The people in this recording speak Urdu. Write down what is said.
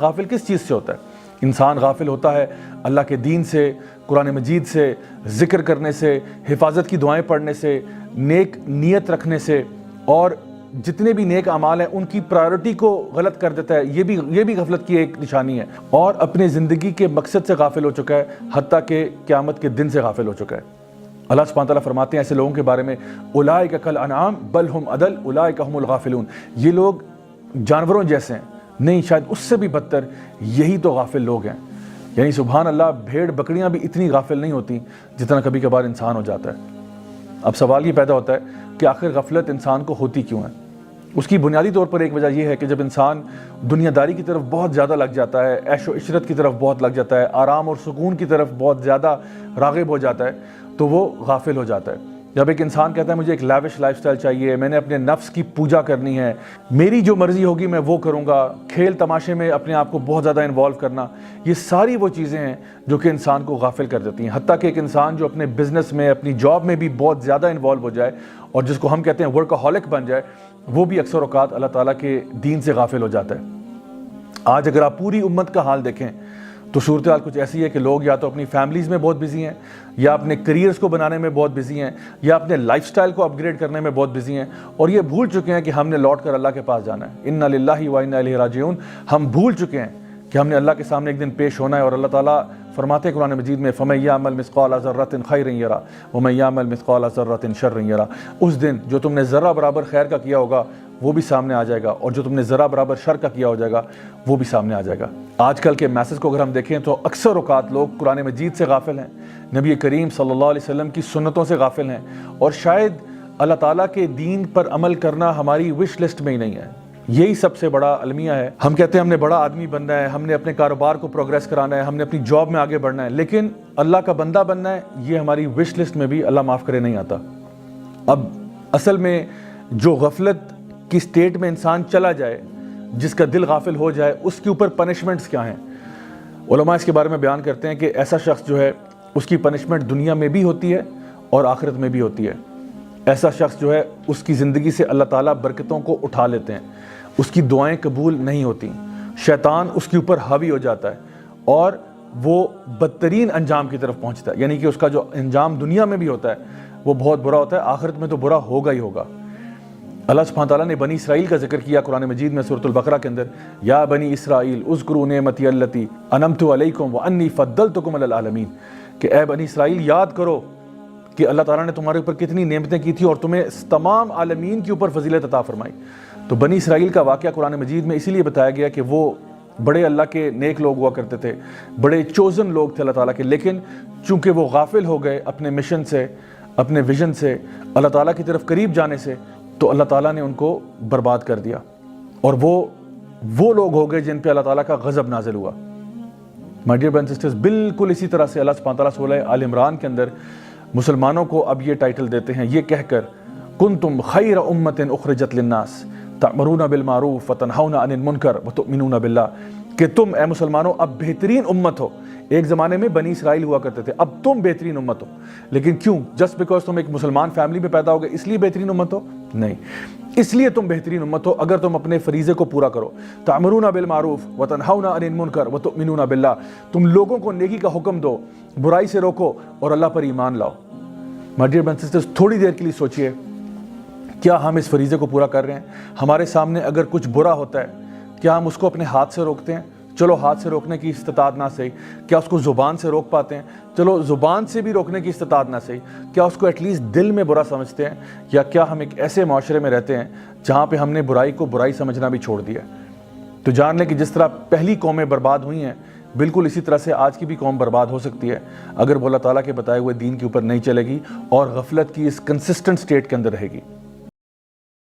غافل کس چیز سے ہوتا ہے؟ انسان غافل ہوتا ہے اللہ کے دین سے، قرآن مجید سے، ذکر کرنے سے، حفاظت کی دعائیں پڑھنے سے، نیک نیت رکھنے سے، اور جتنے بھی نیک اعمال ہیں ان کی پرائیورٹی کو غلط کر دیتا ہے۔ یہ بھی غفلت کی ایک نشانی ہے، اور اپنے زندگی کے مقصد سے غافل ہو چکا ہے، حتیٰ کہ قیامت کے دن سے غافل ہو چکا ہے۔ اللہ سبحانہ وتعالیٰ فرماتے ہیں ایسے لوگوں کے بارے میں اولئک کالانعام بل ہم اضل اولئک هم الغافلون، یہ لوگ جانوروں جیسے ہیں، نہیں شاید اس سے بھی بدتر، یہی تو غافل لوگ ہیں۔ یعنی سبحان اللہ، بھیڑ بکریاں بھی اتنی غافل نہیں ہوتی جتنا کبھی کبھار انسان ہو جاتا ہے۔ اب سوال یہ پیدا ہوتا ہے کہ آخر غفلت انسان کو ہوتی کیوں ہے؟ اس کی بنیادی طور پر ایک وجہ یہ ہے کہ جب انسان دنیا داری کی طرف بہت زیادہ لگ جاتا ہے، عیش و عشرت کی طرف بہت لگ جاتا ہے، آرام اور سکون کی طرف بہت زیادہ راغب ہو جاتا ہے، تو وہ غافل ہو جاتا ہے۔ جب ایک انسان کہتا ہے مجھے ایک لیوش لائف سٹائل چاہیے، میں نے اپنے نفس کی پوجا کرنی ہے، میری جو مرضی ہوگی میں وہ کروں گا، کھیل تماشے میں اپنے آپ کو بہت زیادہ انوالو کرنا، یہ ساری وہ چیزیں ہیں جو کہ انسان کو غافل کر دیتی ہیں۔ حتیٰ کہ ایک انسان جو اپنے بزنس میں، اپنی جاب میں بھی بہت زیادہ انوالو ہو جائے، اور جس کو ہم کہتے ہیں ورکہولک بن جائے، وہ بھی اکثر اوقات اللہ تعالیٰ کے دین سے غافل ہو جاتا ہے۔ آج اگر آپ پوری امت کا حال دیکھیں تو صورتحال کچھ ایسی ہے کہ لوگ یا تو اپنی فیملیز میں بہت بزی ہیں، یا اپنے کریئرز کو بنانے میں بہت بزی ہیں، یا اپنے لائف سٹائل کو اپ گریڈ کرنے میں بہت بزی ہیں، اور یہ بھول چکے ہیں کہ ہم نے لوٹ کر اللہ کے پاس جانا ہے۔ انا للہ و انا الیہ راجعون، ہم بھول چکے ہیں کہ ہم نے اللہ کے سامنے ایک دن پیش ہونا ہے، اور اللہ تعالیٰ فرماتے ہیں قرآن مجید میں فَمَن يَعْمَلْ مِثْقَالَ ذَرَّةٍ خَيْرٍ يَرَهُ وَمَن يَعْمَلْ مِثْقَالَ ذَرَّةٍ شَرٍّ يَرَهُ، اس دن جو تم نے ذرہ برابر خیر کا کیا ہوگا وہ بھی سامنے آ جائے گا، اور جو تم نے ذرہ برابر شر کا کیا ہو جائے گا وہ بھی سامنے آ جائے گا۔ آج کل کے میسج کو اگر ہم دیکھیں تو اکثر اوقات لوگ قرآن مجید سے غافل ہیں، نبی کریم صلی اللہ علیہ وسلم کی سنتوں سے غافل ہیں، اور شاید اللہ تعالیٰ کے دین پر عمل کرنا ہماری وش لسٹ میں ہی نہیں ہے۔ یہی سب سے بڑا المیہ ہے۔ ہم کہتے ہیں ہم نے بڑا آدمی بننا ہے، ہم نے اپنے کاروبار کو پروگریس کرانا ہے، ہم نے اپنی جاب میں آگے بڑھنا ہے، لیکن اللہ کا بندہ بننا ہے، یہ ہماری وش لسٹ میں بھی اللہ معاف کرے نہیں آتا۔ اب اصل میں جو غفلت کی سٹیٹ میں انسان چلا جائے، جس کا دل غافل ہو جائے، اس کے اوپر پنشمنٹس کیا ہیں؟ علماء اس کے بارے میں بیان کرتے ہیں کہ ایسا شخص جو ہے اس کی پنشمنٹ دنیا میں بھی ہوتی ہے اور آخرت میں بھی ہوتی ہے۔ ایسا شخص جو ہے اس کی زندگی سے اللہ تعالیٰ برکتوں کو اٹھا لیتے ہیں، اس کی دعائیں قبول نہیں ہوتی، شیطان اس کے اوپر حاوی ہو جاتا ہے، اور وہ بدترین انجام کی طرف پہنچتا ہے۔ یعنی کہ اس کا جو انجام دنیا میں بھی ہوتا ہے وہ بہت برا ہوتا ہے، آخرت میں تو برا ہوگا ہی ہوگا۔ اللہ سبحانہ تعالیٰ نے بنی اسرائیل کا ذکر کیا قرآن مجید میں سورۃ البقرہ کے اندر، یا بنی اسرائیل اذکروا نعمتی التی انعمت علیکم وانی فضلتکم علی العالمین، کہ اے بنی اسرائیل یاد کرو کہ اللہ تعالیٰ نے تمہارے اوپر کتنی نعمتیں کی تھی اور تمہیں تمام عالمین کے اوپر فضیلت عطا فرمائی۔ تو بنی اسرائیل کا واقعہ قرآن مجید میں اسی لیے بتایا گیا کہ وہ بڑے اللہ کے نیک لوگ ہوا کرتے تھے، بڑے چوزن لوگ تھے اللہ تعالیٰ کے، لیکن چونکہ وہ غافل ہو گئے اپنے مشن سے، اپنے ویژن سے، اللہ تعالیٰ کی طرف قریب جانے سے، تو اللہ تعالیٰ نے ان کو برباد کر دیا، اور وہ لوگ ہو گئے جن پہ اللہ تعالیٰ کا غضب نازل ہوا۔ My dear brothers and sisters, بالکل اسی طرح سے اللہ سبحانہ تعالیٰ سورہ آل عمران کے اندر مسلمانوں کو اب یہ ٹائٹل دیتے ہیں، یہ کہہ کر کنتم خیر امۃ اخرجت للناس تأمرون بالمعروف وتنہون عن المنکر وتؤمنون باللہ، کہ تم اے مسلمانوں اب بہترین امت ہو۔ ایک زمانے میں بنی اسرائیل ہوا کرتے تھے، اب تم بہترین امت ہو، لیکن کیوں؟ جسٹ بیکاز تم ایک مسلمان فیملی میں پیدا ہو گئے اس لیے بہترین امت ہو؟ نہیں، اس لیے تم بہترین امت ہو اگر تم اپنے فریضے کو پورا کرو۔ تأمرون بالمعروف وتنہون عن المنکر وتؤمنون باللہ، تم لوگوں کو نیکی کا حکم دو، برائی سے روکو، اور اللہ پر ایمان لاؤ۔ My dear brothers and sisters, تھوڑی دیر کے لیے سوچئے، کیا ہم اس فریضے کو پورا کر رہے ہیں؟ ہمارے سامنے اگر کچھ برا ہوتا ہے، کیا ہم اس کو اپنے ہاتھ سے روکتے ہیں؟ چلو ہاتھ سے روکنے کی استطاعت نہ صحیح، کیا اس کو زبان سے روک پاتے ہیں؟ چلو زبان سے بھی روکنے کی استطاعت نہ صحیح، کیا اس کو ایٹ لیسٹ دل میں برا سمجھتے ہیں؟ یا کیا ہم ایک ایسے معاشرے میں رہتے ہیں جہاں پہ ہم نے برائی کو برائی سمجھنا بھی چھوڑ دیا ہے؟ تو جان لیں کہ جس طرح پہلی قومیں برباد ہوئی ہیں، بالکل اسی طرح سے آج کی بھی قوم برباد ہو سکتی ہے اگر وہ اللہ تعالیٰ کے بتائے ہوئے دین کے اوپر نہیں چلے گی اور غفلت کی اس کنسسٹنٹ سٹیٹ کے اندر رہے گی۔